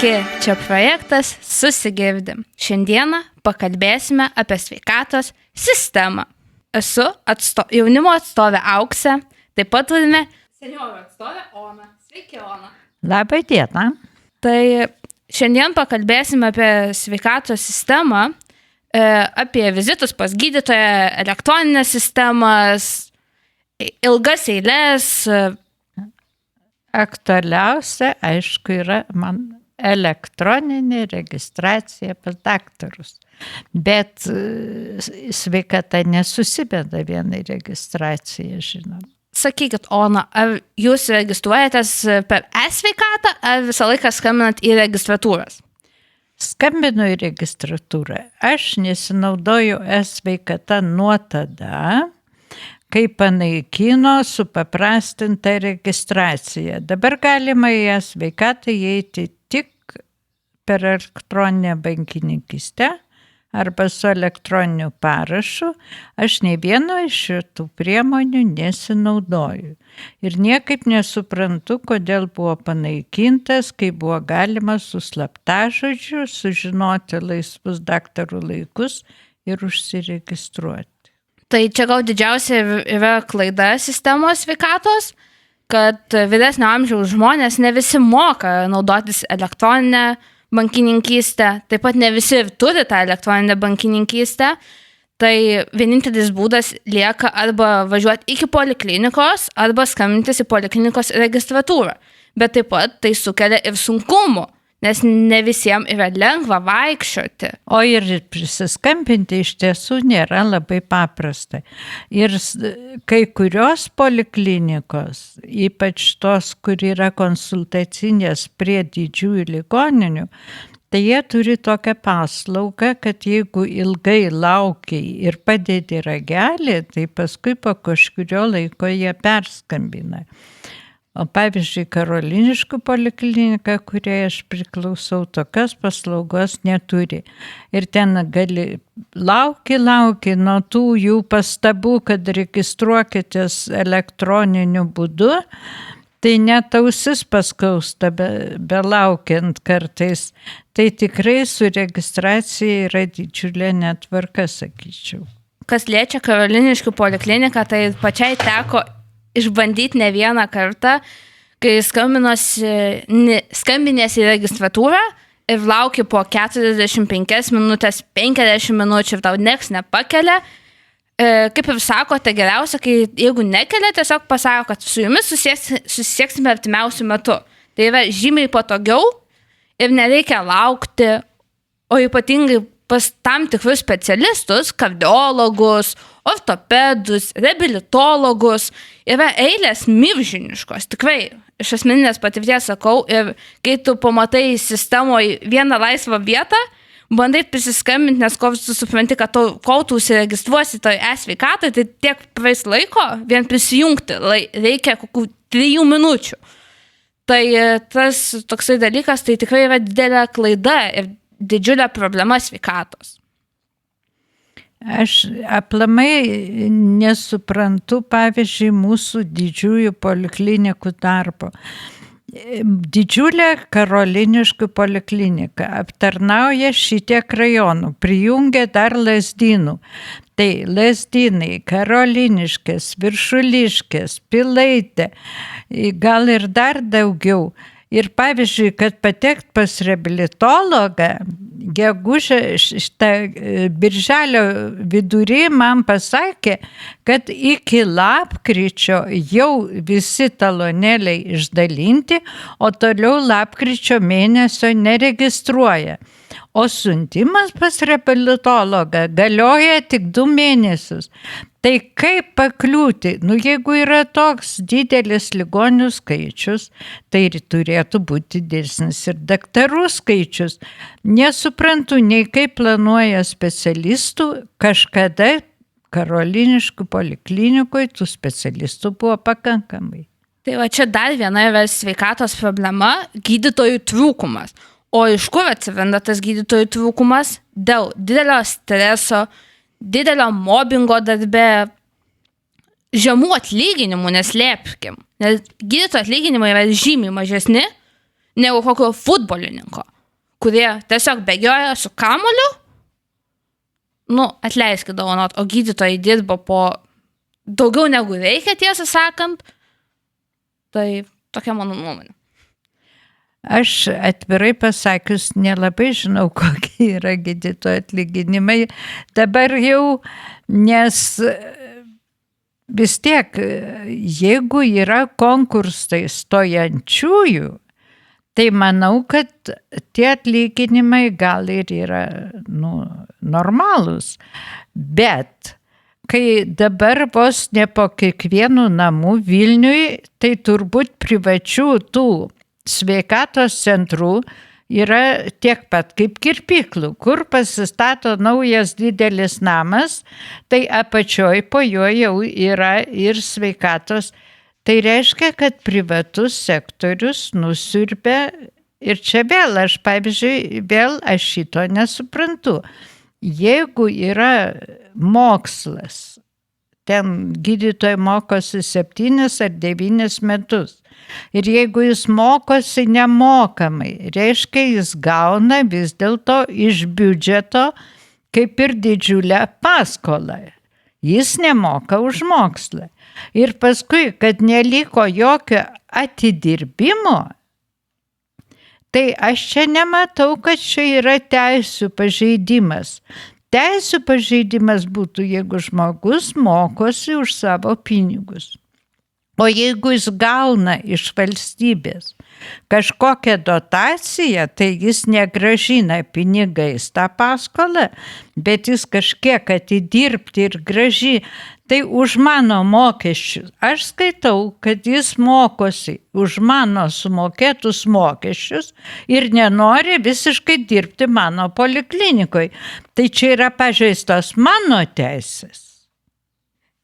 Sveiki, čia projektas Susigirdim. Šiandieną pakalbėsime apie sveikatos sistemą. Esu jaunimo atstovė Auksė, taip pat turime senjorų atstovę Oną. Sveiki, Ona. Labą dieną. Tai šiandien pakalbėsime apie sveikatos sistemą, apie vizitus pas gydytoją, elektroninės sistemas, ilgas eiles. Aktualiausia, aišku, yra man elektroninė registracija pas daktarus. Bet sveikata nesusibeda vienai registracija, žinom. Sakykit, Ona, ar jūs registruojatės per e-sveikatą, ar visą laiką skambinat į registratūras? Skambinu į registratūrą. Aš nesinaudoju e-sveikata nuo tada, kai panaikino supaprastintą registraciją. Dabar galima į e-sveikatą įeiti tik per elektroninę bankininkystę arba su elektroniniu parašu. Aš nei vieno iš šitų priemonių nesinaudoju. Ir niekaip nesuprantu, kodėl buvo panaikintas, kai buvo galima su slaptažodžiu sužinoti laisvus daktarų laikus ir užsiregistruoti. Tai čia gal didžiausia yra klaida sistemos sveikatos, kad vyresnio amžiaus žmonės ne visi moka naudotis elektroninę bankininkystę, taip pat ne visi turi tą elektroninę bankininkystę, tai vienintelis būdas lieka arba važiuoti iki poliklinikos, arba skambintis į poliklinikos registratūrą. Bet taip pat tai sukelia ir sunkumų, nes ne visiems yra lengva vaikščioti. O ir prisiskambinti iš tiesų nėra labai paprasta. Ir kai kurios poliklinikos, ypač tos, kur yra konsultacinės prie didžiųjų ligoninių, tai jie turi tokią paslaugą, kad jeigu ilgai laukiai ir padedi ragelį, tai paskui po kažkurio laiko jie perskambina. O pavyzdžiui, Karoliniškių poliklinika, kuriai aš priklausau, tokios paslaugos neturi. Ir ten gali lauki nuo tų jų pastabų, kad registruokitės elektroniniu būdu, tai net ausis paskausta belaukiant kartais. Tai tikrai su registracija yra didžiulė netvarka, sakyčiau. Kas liečia Karoliniškių polikliniką, tai pačiai teko išbandyti ne vieną kartą, kai skambinės į registratūrą ir lauki po 45 minutės, 50 minučių ir tau nieks nepakelia. Kaip ir sakote, geriausia, kai jeigu nekelia, tiesiog pasako, kad su jumis susisieksime artimiausiu metu. Tai yra žymiai patogiau ir nereikia laukti, o ypatingai pas tam tikrus specialistus, kardiologus, ortopedus, reabilitologus, yra eilės milžiniškos, tikrai, iš asmeninės patirties sakau, ir kai tu pamatai sistemoje vieną laisvą vietą, bandai prisiskambinti, nes kol tu supranti, kad kol tu užsiregistruosi toj e-sveikatoj, tai tiek praeis laiko, vien prisijungti reikia kokių 3 minučių. Tai tas toksai dalykas, tai tikrai yra didelė klaida ir didžiulė problema sveikatos. Aš aplamai nesuprantu, pavyzdžiui, mūsų didžiųjų poliklinikų darbo. Didžiulė Karoliniškių poliklinika aptarnauja šitiek rajonų, prijungia dar Lazdynų. Tai Lazdynai, Karoliniškės, Viršuliškės, Pilaitė, gal ir dar daugiau. Ir pavyzdžiui, kad patekt pas reabilitologą, birželio vidury man pasakė, kad iki lapkričio jau visi talonėliai išdalinti, o toliau lapkričio mėnesio neregistruoja. O siuntimas pas reabilitologą galioja tik 2 mėnesius. Tai kaip pakliūti? Jeigu yra toks didelis ligonių skaičius, tai turėtų būti didesnis ir daktarų skaičius. Nesuprantu, nei kaip planuoja specialistų, kažkada Karoliniškių poliklinikoje tų specialistų buvo pakankamai. Tai va čia dar viena yra sveikatos problema – gydytojų trūkumas. O iš kur atsiranda tas gydytojų trūkumas? Dėl didelio streso, didelio mobbingo darbe, žemų atlyginimų, neslėpkim. Nes gydytojų atlyginimai yra žymiai mažesni negu kokio futbolininko, kurie tiesiog bėgioja su kamuoliu. Atleiskit dovanot, o gydytojai dirba po daugiau negu reikia, tiesą sakant. Tai tokia mano nuomonė. Aš atvirai pasakius nelabai žinau, kokie yra gydytojų atlyginimai. Dabar jau, nes vis tiek, jeigu yra konkursai stojančiųjų, tai manau, kad tie atlyginimai gal ir yra normalūs. Bet kai dabar vos ne po kiekvienų namų Vilniui, tai turbūt privačių tų sveikatos centrų yra tiek pat kaip kirpyklų, kur pasistato naujas didelis namas, tai apačioj po jo jau yra ir sveikatos. Tai reiškia, kad privatus sektorius nusiurbia ir čia vėl, aš šito nesuprantu. Jeigu yra mokslas, ten gydytojai mokosi 7 ar 9 metus, ir jeigu jis mokosi nemokamai, reiškia, jis gauna vis dėlto iš biudžeto kaip ir didžiulę paskolą. Jis nemoka už mokslą. Ir paskui, kad neliko jokio atidirbimo, tai aš čia nematau, kad čia yra teisių pažeidimas. Teisių pažeidimas būtų, jeigu žmogus mokosi už savo pinigus. O jeigu jis gauna iš valstybės kažkokią dotaciją, tai jis negrąžina pinigais tą paskolą, bet jis kažkiek atidirbti ir grąžina. Tai už mano mokesčius. Aš skaitau, kad jis mokosi už mano sumokėtus mokesčius ir nenori visiškai dirbti mano poliklinikoje. Tai čia yra pažeistos mano teisės.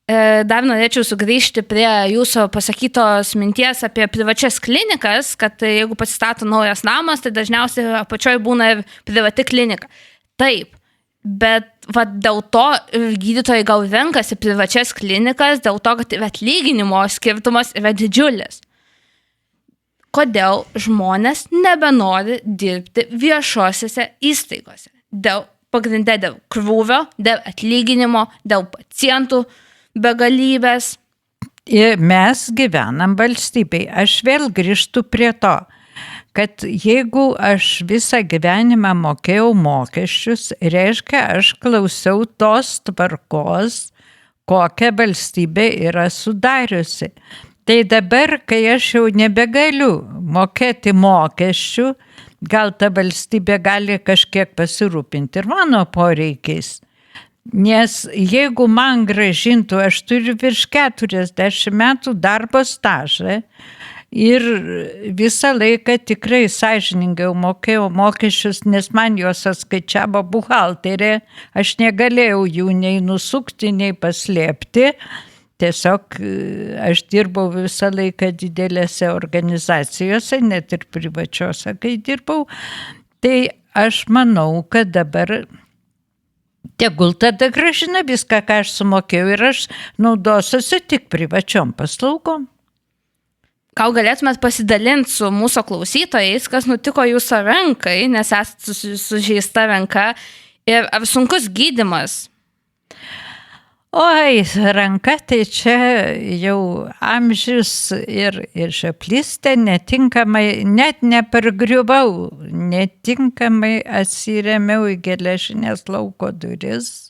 Dar norėčiau sugrįžti prie jūsų pasakytos minties apie privačias klinikas, kad jeigu pasistato naujas namas, tai dažniausiai apačioj būna ir privati klinika. Taip, bet dėl to gydytojai gal renkasi privačias klinikas, dėl to, kad atlyginimo skirtumas yra didžiulis. Kodėl žmonės nebenori dirbti viešosiose įstaigose? Pagrinde dėl krūvio, dėl atlyginimo, dėl pacientų begalybės. Ir mes gyvenam valstybėj. Aš vėl grįžtu prie to, kad jeigu aš visą gyvenimą mokėjau mokesčius, reiškia, aš klausiau tos tvarkos, kokią valstybė yra sudariusi. Tai dabar, kai aš jau nebegaliu mokėti mokesčių, gal ta valstybė gali kažkiek pasirūpinti ir mano poreikiais. Nes jeigu man grąžintų, aš turiu virš 40 metų darbo stažą ir visą laiką tikrai sąžiningai mokėjau mokesčius, nes man juos atskaičiavo buhalterė, aš negalėjau jų nei nusukti, nei paslėpti. Tiesiog aš dirbau visą laiką didelėse organizacijose, net ir privačiose, kai dirbau. Tai aš manau, kad dabar tegul tada grąžina viską, ką aš sumokėjau ir aš naudosiuosi tik privačiom paslaugom. Gal galėtumėt pasidalinti su mūsų klausytojais, kas nutiko jūsų rankai, nes esate sužeista ranka ir ar sunkus gydymas? Oi, ranka tai čia jau amžius ir žaplystė netinkamai, net nepargriuvau, netinkamai atsirėmiau į geležinės lauko duris.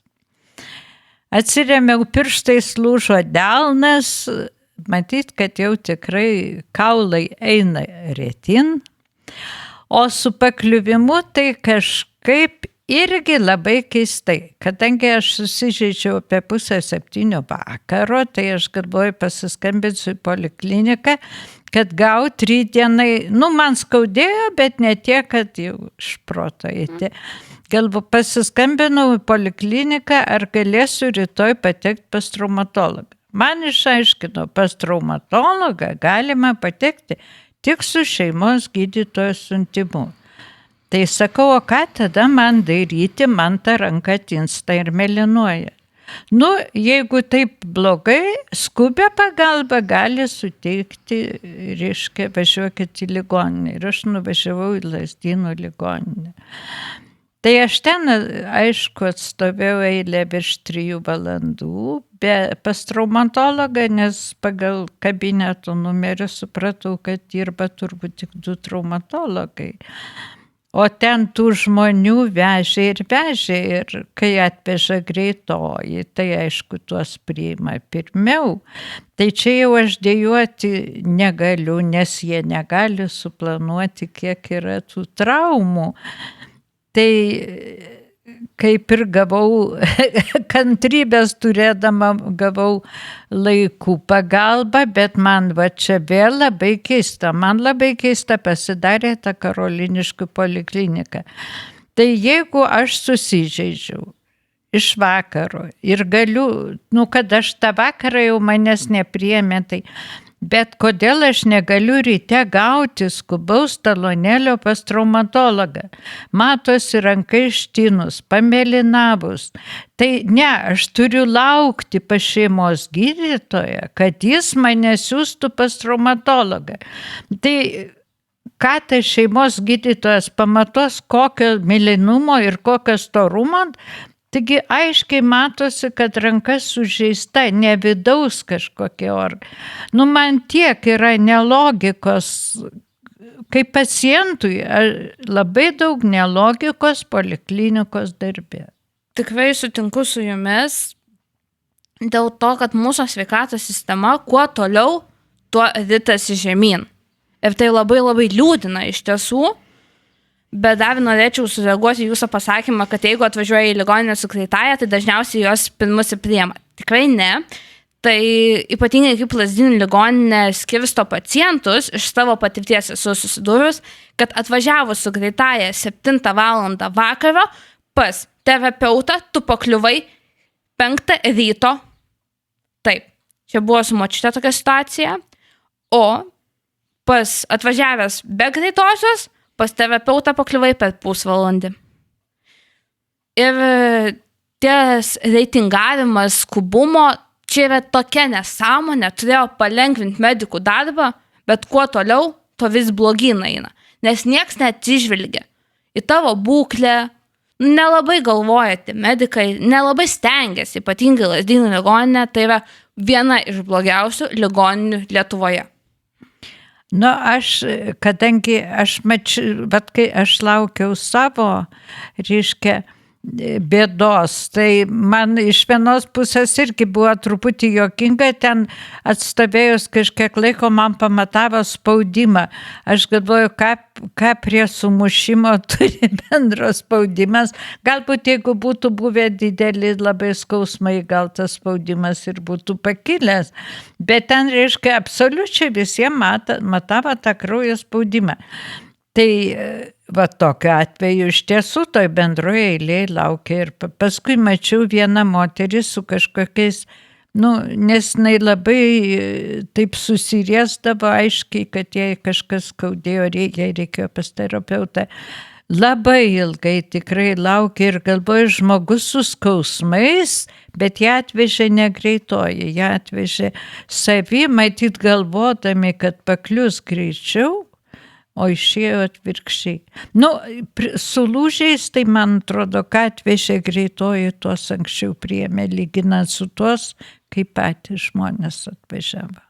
Atsirėmiau pirštais, lūžo delnas, matyt, kad jau tikrai kaulai eina retin. O su pakliuvimu tai kažkaip irgi labai keistai, kadangi aš susižeidžiau apie 6:30 vakaro, tai aš galvoju pasiskambinsiu į polikliniką, kad gauti 3 dienai, man skaudėjo, bet ne tiek, kad jau iš proto eiti. Pasiskambinau į polikliniką, ar galėsiu rytoj patekti pas traumatologą. Man išaiškino, pas traumatologą galima patekti tik su šeimos gydytojo siuntimu. Tai sakau, o ką tada man daryti, man ta ranka tinsta ir mėlynuoja. Nu, jeigu taip blogai, skubę pagalbą gali suteikti, reiškia, važiuokit į ligoninę. Ir aš nuvažiavau į Lazdynų ligoninę. Tai aš ten, aišku, atstovėjau eilę virš 3 valandų, pas traumatologą, nes pagal kabineto numerį supratau, kad dirba turbūt tik 2 traumatologai. O ten tų žmonių vežė ir kai atveža greitoji, tai aišku, tuos priima pirmiau. Tai čia jau aš dėjuoti negaliu, nes jie negali suplanuoti, kiek yra tų traumų. Tai kaip ir gavau kantrybės turėdama, gavau laikų pagalbą, bet man va čia vėl labai keista. Man labai keista pasidarė ta Karoliniškių poliklinika. Tai jeigu aš susižeidžiau iš vakaro ir galiu, kad aš tą vakarą jau manęs nepriėmė, tai bet kodėl aš negaliu ryte gauti skubaus talonėlio pas traumatologą? Matosi ranka ištinus, pamėlynavus. Tai ne, aš turiu laukti pas šeimos gydytoją, kad jis mane siųstų pas traumatologą. Tai ką tas šeimos gydytojas pamatos, kokio mėlynumo ir kokio storumo? Taigi aiškiai matosi, kad ranka sužeista, ne vidaus kažkokie organai. Man tiek yra nelogikos, kaip pacientui, labai daug nelogikos poliklinikos darbe. Tikrai sutinku su jumis dėl to, kad mūsų sveikatos sistema kuo toliau, tuo ritasi žemyn. Ir tai labai labai liūdina iš tiesų. Bet dar norėčiau sureaguoti jūsų pasakymą, kad jeigu atvažiuoja į ligoninę su greitąja, tai dažniausiai jos pirmus priima. Tikrai ne. Tai ypatingai kaip Lazdynų ligoninė skirsto pacientus, iš savo patirties esu susidūrus, kad atvažiavus su greitąja 7 valandą vakaro pas terapeutą, tu pakliuvai 5 ryto. Taip, čia buvo su močiute tokia situacija. O pas atvažiavęs be greitosios, pas terapeutą pakliuvai per pusvalandį. Ir ties reitingavimas skubumo, čia yra tokia nesąmonė, turėjo palengvinti medikų darbą, bet kuo toliau, to vis blogyn eina. Nes nieks neatsižvelgia į tavo būklę, nelabai galvojate, medikai nelabai stengiasi, ypatingai Lazdynų ligoninė, tai yra viena iš blogiausių ligoninių Lietuvoje. Kadangi aš mačiau, bet kai aš laukiau savo, reiškia, bėdos, tai man iš vienos pusės irgi buvo truputį juokinga, ten atstovėjus kažkiek laiko man pamatavo spaudimą. Aš galvoju, ką prie sumušimo turi bendros spaudimas. Galbūt jeigu būtų buvę dideli labai skausmai, gal tas spaudimas ir būtų pakilęs. Bet ten, reiškia, absoliučiai visiems matavo tą kraujo spaudimą. Tai va tokiu atveju iš tiesų toj bendroje eilėje laukia ir paskui mačiau vieną moterį su kažkokiais, nes jinai labai taip susiriesdavo aiškiai, kad jai kažkas skaudėjo, jai reikėjo pas terapeutą. Labai ilgai tikrai laukia ir galvoju, žmogus su skausmais, bet ją atvežė ne greitoji, ją atvežė savi, matyt galvodami, kad paklius greičiau, o išėjo atvirkščiai. Su lūžiais, tai man atrodo, ką atvežė greitoji, tuos anksčiau priėmė, lyginant su tuos, kaip patys žmonės atvažiavo.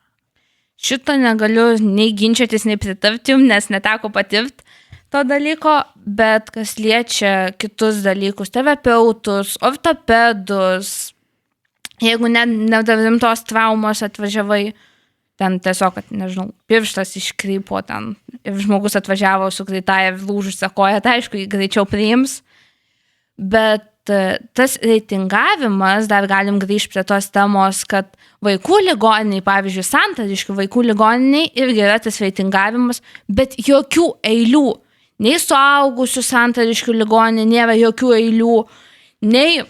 Šito negaliu nei ginčytis, nei pritarti jums, nes neteko patirti to dalyko, bet kas liečia kitus dalykus, terapeutus, ortopedus, jeigu nedarimtos traumos atvažiavai, ten tiesiog, kad, nežinau, pirštas iškrypo ten ir žmogus atvažiavo su greitąja lūžusia koja, tai aišku, jį greičiau priims. Bet tas reitingavimas, dar galim grįžti prie tos temos, kad vaikų ligoniniai, pavyzdžiui, Santariškių vaikų ligoniniai irgi yra tas reitingavimas, bet jokių eilių. Nei suaugusių Santariškių ligoniniai nėra jokių eilių, nei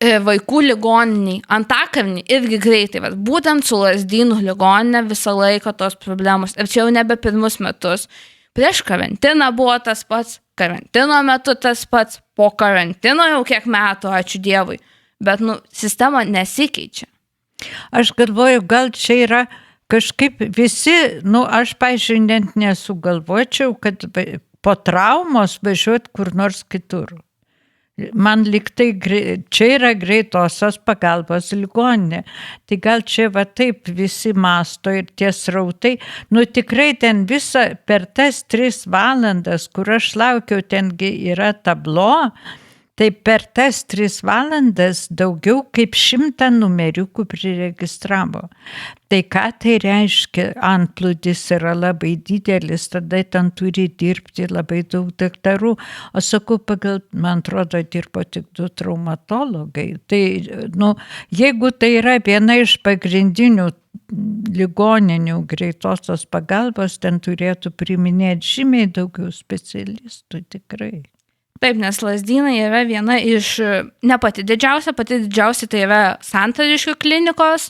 vaikų ligoniniai, Antakalny irgi greitai, būtent su Lazdynų ligoninė visą laiką tos problemos. Ir čia jau nebe pirmus metus. Prieš karantiną buvo tas pats, karantino metu tas pats, po karantino jau kiek metų, ačiū Dievui, bet, sistema nesikeičia. Aš galvoju, gal čia yra kažkaip visi, aš, pavyzdžiui, net nesugalvočiau, kad po traumos važiuoti kur nors kitur. Man liktai, čia yra greitosios pagalbos ligoninė. Tai gal čia va taip visi masto ir tie srautai. Tikrai ten visą per tas 3 valandas, kur aš laukiau, tengi yra tablo, tai per tas 3 valandas daugiau kaip 100 numeriukų priregistravo. Tai ką tai reiškia? Antplūdis yra labai didelis, tada ten turi dirbti labai daug daktarų. O sakau, man atrodo, dirbo tik 2 traumatologai. Tai, jeigu tai yra viena iš pagrindinių ligoninių greitosios pagalbos, ten turėtų priiminėti žymiai daugiau specialistų tikrai. Taip, nes Lazdynai yra viena iš, ne pati didžiausia tai yra Santariškių klinikos,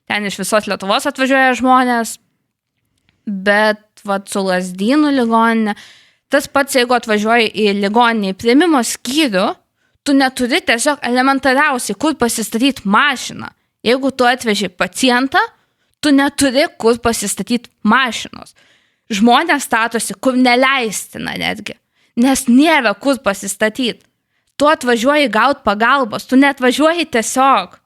ten iš visos Lietuvos atvažiuoja žmonės, bet su Lazdynų ligoninė, tas pats, jeigu atvažiuoji į ligoninį priėmimo skyrių, tu neturi tiesiog elementariausiai, kur pasistatyti mašiną. Jeigu tu atveži pacientą, tu neturi kur pasistatyti mašinos. Žmonės statosi, kur neleistina netgi. Nes nėra kur pasistatyti. Tu atvažiuoji gauti pagalbos, tu neatvažiuoji tiesiog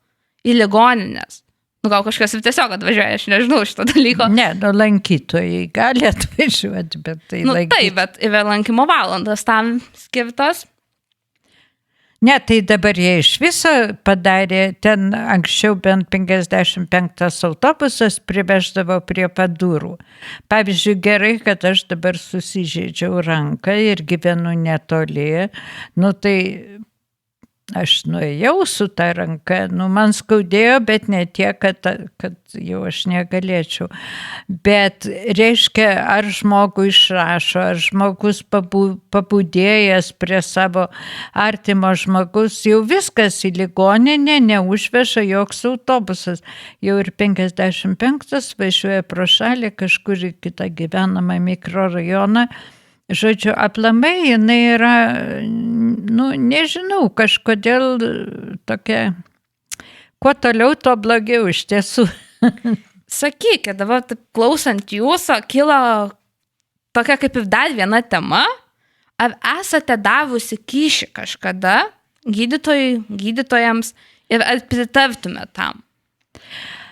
į ligoninės. Gal kažkas ir tiesiog atvažiuoja, aš nežinau šito dalyko. Ne, lankytojai gali atvažiuoti, bet tai taip, bet yra lankymo valandas tam skirtos. Ne, tai dabar jie iš viso padarė, ten anksčiau bent 55 autobusas priveždavo prie pat durų. Pavyzdžiui, gerai, kad aš dabar susižeidžiau ranką ir gyvenu netoli, tai aš nuėjau su ta ranka, man skaudėjo, bet ne tiek, kad jau aš negalėčiau. Bet reiškia, ar žmogų išrašo, ar žmogus pabudėjęs prie savo artimo žmogus, jau viskas į ligoninę neužveža joks autobusas. Jau ir 55 važiuoja pro šalį kažkur į kitą gyvenamą mikrorajoną. Žodžiu, aplamai jinai yra, nežinau, kažkodėl tokia, kuo toliau, to blogiau iš tiesų. Sakykit, dabar klausant jūsų, kilo tokia kaip ir dar viena tema. Ar esate davusi kyšį kažkada gydytojams ir ar pritartumėte tam?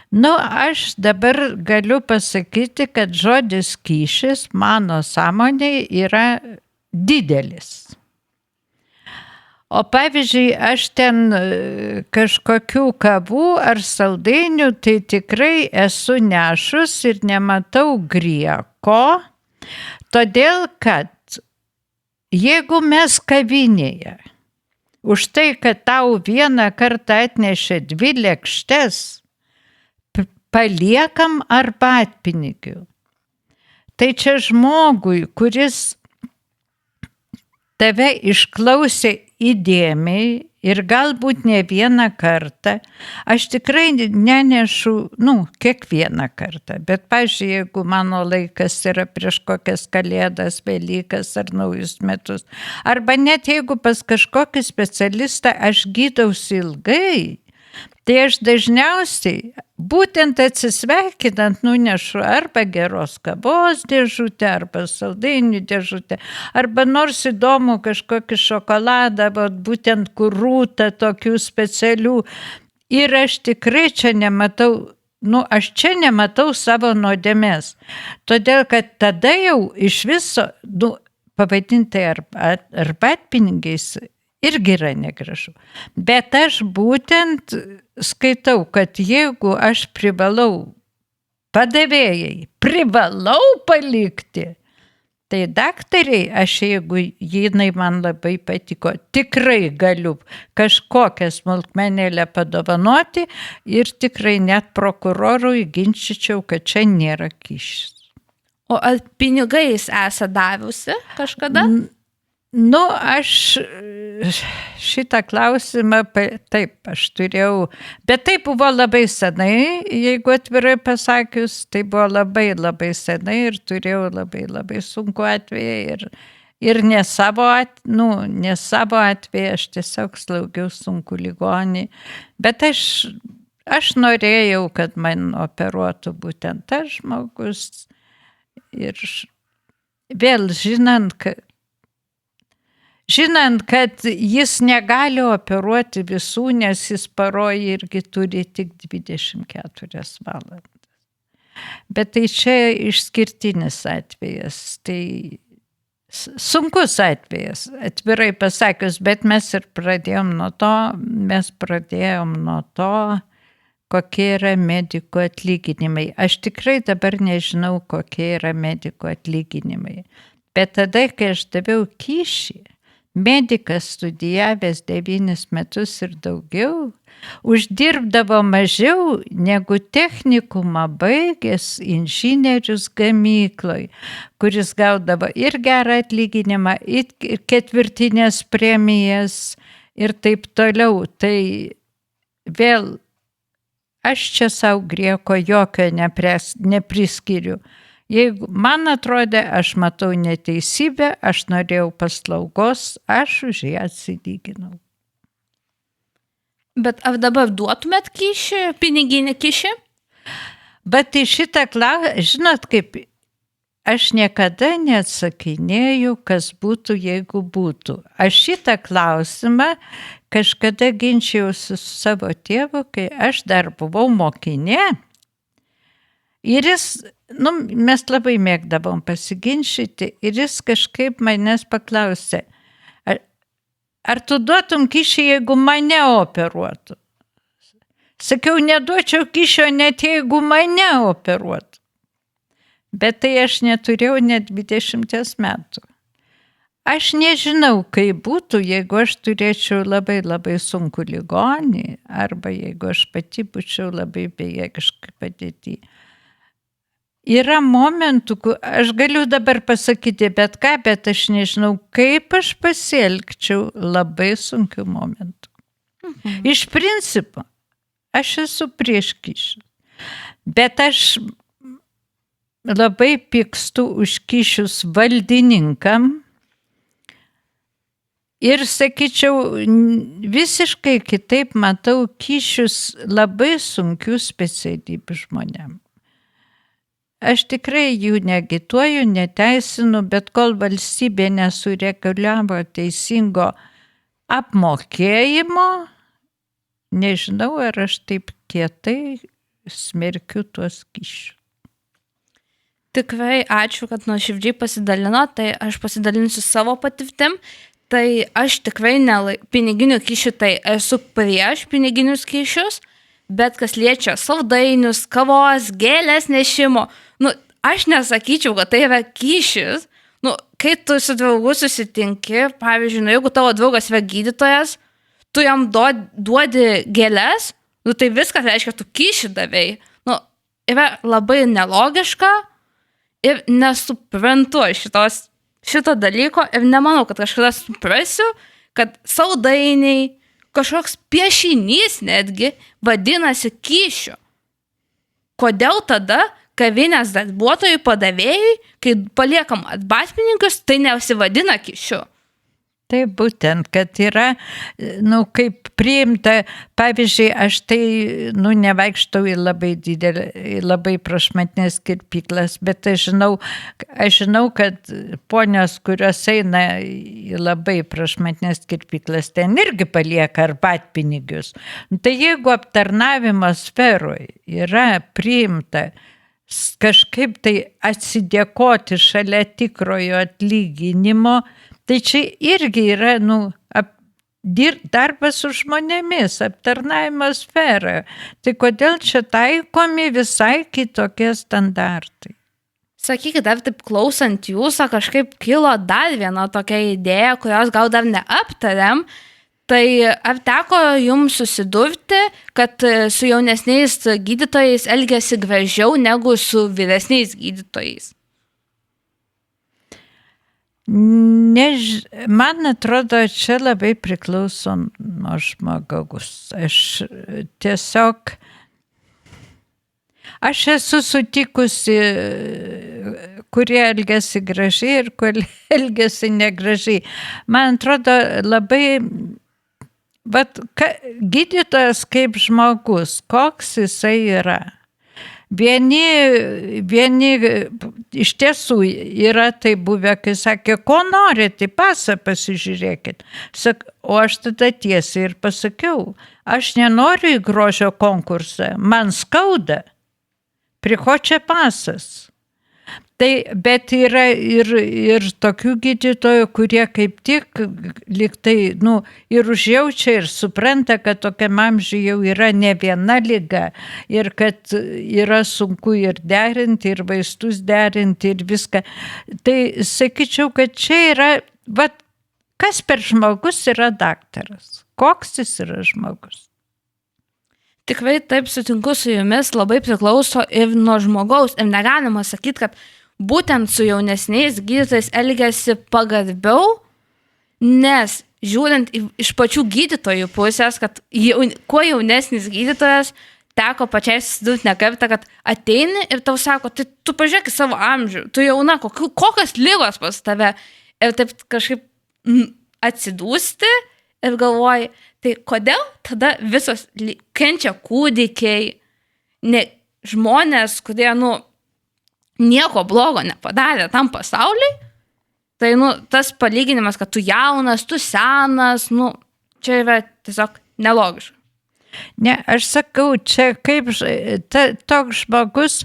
Aš dabar galiu pasakyti, kad žodis kyšis mano sąmonėje yra didelis. O pavyzdžiui, aš ten kažkokių kavų ar saldainių, tai tikrai esu nešus ir nematau grieko, todėl kad jeigu mes kavinėje už tai, kad tau vieną kartą atnešė 2 lėkštes, paliekam arbatpinigių. Tai čia žmogui, kuris tave išklausė įdėmiai ir galbūt ne vieną kartą, aš tikrai nenešu, kiekvieną kartą, bet, pavyzdžiui, jeigu mano laikas yra prieš kokias Kalėdas, Velykas ar naujus metus, arba net jeigu pas kažkokį specialistą aš gydausi ilgai, tai aš dažniausiai būtent atsisveikinant nunešu arba geros kavos dėžutę, arba saldainių dėžutę, arba nors įdomu kažkokį šokoladą, būtent kur rūta tokių specialių. Ir aš tikrai čia nematau, aš čia nematau savo nuodėmės. Todėl, kad tada jau iš viso, pavadintai arbatpinigiais, irgi yra negražu. Bet aš būtent skaitau, kad jeigu aš privalau palikti, tai daktariai, aš jeigu jinai man labai patiko, tikrai galiu kažkokią smulkmenėlę padovanoti ir tikrai net prokurorui ginčyčiau, kad čia nėra kyšis. O ar pinigais esate davusi kažkada? Aš šitą klausimą, taip, aš turėjau, bet tai buvo labai senai, jeigu atvirai pasakius, tai buvo labai, labai senai ir turėjau labai, labai sunku atvejį Ir ne savo atveju, aš tiesiog slaugiau sunku ligonį, bet aš norėjau, kad man operuotų būtent tas žmogus. Ir vėl žinant, kad jis negali operuoti visų, nes jis paroj irgi turi tik 24 valandas. Bet tai čia išskirtinis atvejas, tai sunkus atvejas, atvirai pasakius, bet mes pradėjom nuo to, kokie yra medikų atlyginimai. Aš tikrai dabar nežinau, kokie yra medikų atlyginimai. Bet tada, kai aš daviau kyšį, medikas studijavęs 9 metus ir daugiau, uždirbdavo mažiau negu technikumą baigęs inžinierius gamykloj, kuris gaudavo ir gerą atlyginimą, ir ketvirtinės premijas ir taip toliau. Tai vėl aš čia savo grieko jokio nepriskiriu. Jeigu man atrodė, aš matau neteisybę, aš norėjau paslaugos, aš už ją atsilyginau. Bet ar dabar duotumėt kyšį, piniginį kyšį? Bet į šitą klausimą, žinot, kaip aš niekada neatsakinėjau, kas būtų, jeigu būtų. Aš šitą klausimą kažkada ginčiausi su savo tėvu, kai aš dar buvau mokinė. Ir jis, mes labai mėgdavom pasiginčyti, ir jis kažkaip manęs paklausė, ar tu duotum kyšį, jeigu mane operuotų? Sakiau, neduočiau kyšio net jeigu mane operuotų. Bet tai aš neturėjau net 20 metų. Aš nežinau, kaip būtų, jeigu aš turėčiau labai labai sunku ligonį, arba jeigu aš pati būčiau labai bejėgiškai padėti. Yra momentų, aš galiu dabar pasakyti bet ką, bet aš nežinau, kaip aš pasielgčiau labai sunkių momentų. Iš principo, aš esu prieš kyšius, bet aš labai pykstu už kyšius valdininkam ir, sakyčiau, visiškai kitaip matau kyšius labai sunkių specialybių žmonėm. Aš tikrai jų negituoju, neteisinu, bet kol valstybė nesureguliavo teisingo apmokėjimo, nežinau, ar aš taip kietai smerkiu tuos kyšius. Tikrai ačiū, kad nuoširdžiai pasidalino, tai aš pasidalinsiu savo patirtim. Tai aš tikrai piniginių kyšių, tai esu prieš piniginius kyšius, bet kas liečia saldainius, kavos, gėlės nešimo, aš nesakyčiau, kad tai yra kyšis. Kai tu su draugu susitinki, pavyzdžiui, jeigu tavo draugas yra gydytojas, tu jam duodi gėlės, tai viskas reiškia, tu kyšį davei. Yra labai nelogiška ir nesuprantu šito dalyko ir nemanau, kad kažkada suprasiu, kad saldainiai, kažkoks piešinys netgi vadinasi kyšiu. Kodėl tada kavinės darbuotojai padavėjai, kai paliekam arbatpinigius, tai nesivadina kyšiu? Tai būtent, kad yra, kaip priimta, pavyzdžiui, aš tai, nevaikštau į labai prašmatnės kirpyklas, bet aš žinau, kad ponios, kurios eina į labai prašmatnės kirpyklas, ten irgi palieka arbatpinigius. Tai jeigu aptarnavimo sferoje yra priimta kažkaip tai atsidėkoti šalia tikrojo atlyginimo, tai čia irgi yra, darbas su žmonėmis, aptarnavimo sfera. Tai kodėl čia taikomi visai kitokie standartai? Sakykit, dar taip klausant jūsų, kažkaip kilo dar viena tokia idėja, kurios gal dar neaptariam. Tai ar teko jums susidurti, kad su jaunesniais gydytojais elgiasi gražiau negu su vyresniais gydytojais? Man atrodo, čia labai priklauso nuo žmogaus. Aš esu sutikusi kurie elgesi gražiai ir kurie elgesi negražiai. Man atrodo labai, gydytojas kaip žmogus, koks jisai yra. Vieni iš tiesų yra tai buvę, kai sakė, ko norite, pasą pasižiūrėkit. O aš tada tiesiai ir pasakiau, aš nenoriu į grožio konkursą, man skauda, prie ko čia pasas. Tai, bet yra ir tokių gydytojų, kurie kaip tik liktai, ir užjaučia ir supranta, kad tokiam amžiui jau yra ne viena liga ir kad yra sunku ir derinti, ir vaistus derinti, ir viską. Tai sakyčiau, kad čia yra, kas per žmogus yra daktaras? Koks jis yra žmogus? Tikrai taip sutinku su jumis, labai priklauso ir nuo žmogaus. Ir negalima sakyti, kad būtent su jaunesniais gydytojais elgiasi pagarbiau, nes žiūrint iš pačių gydytojų pusės, kad kuo jaunesnis gydytojas, teko pačiai susidurti ne kartą, kad ateini ir tau sako, tai tu pažiūrėk į savo amžių, tu jauna, kokios ligos pas tave. Ir taip kažkaip atsidūsti ir galvoji, tai kodėl tada visos kenčia kūdikiai, žmonės, kurie, nieko blogo nepadarė tam pasauliui, tai, tas palyginimas, kad tu jaunas, tu senas, čia yra tiesiog nelogiška. Ne, aš sakau, čia kaip toks žmogus,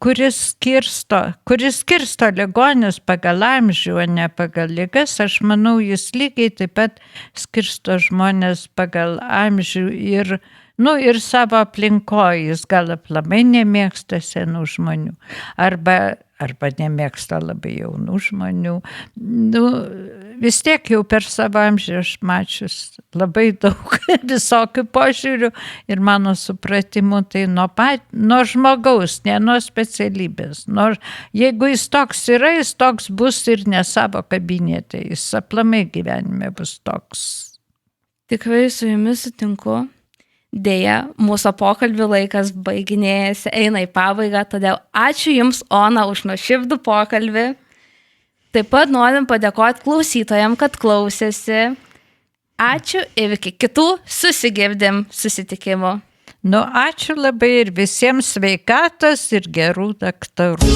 kuris skirsto ligonius pagal amžių, o ne pagal ligas, aš manau, jis lygiai taip pat skirsto žmonės pagal amžių ir savo aplinkoje, jis gal aplamai nemėgsta senų žmonių, arba nemėgsta labai jaunų žmonių. Vis tiek jau per savo amžių aš mačius labai daug visokių požiūrių ir mano supratimu tai nuo žmogaus, ne nuo specialybės. Jeigu jis toks yra, jis toks bus ir ne savo kabinete, jis aplamai gyvenime bus toks. Tikrai su jumis sutinku. Deja, mūsų pokalbių laikas baiginėjasi, eina į pabaigą, todėl ačiū Jums, Ona, už nuoširdų pokalbį. Taip pat norim padėkoti klausytojams, kad klausėsi. Ačiū ir iki kitų susitikimų. Ačiū labai ir visiems sveikatos ir gerų daktarų.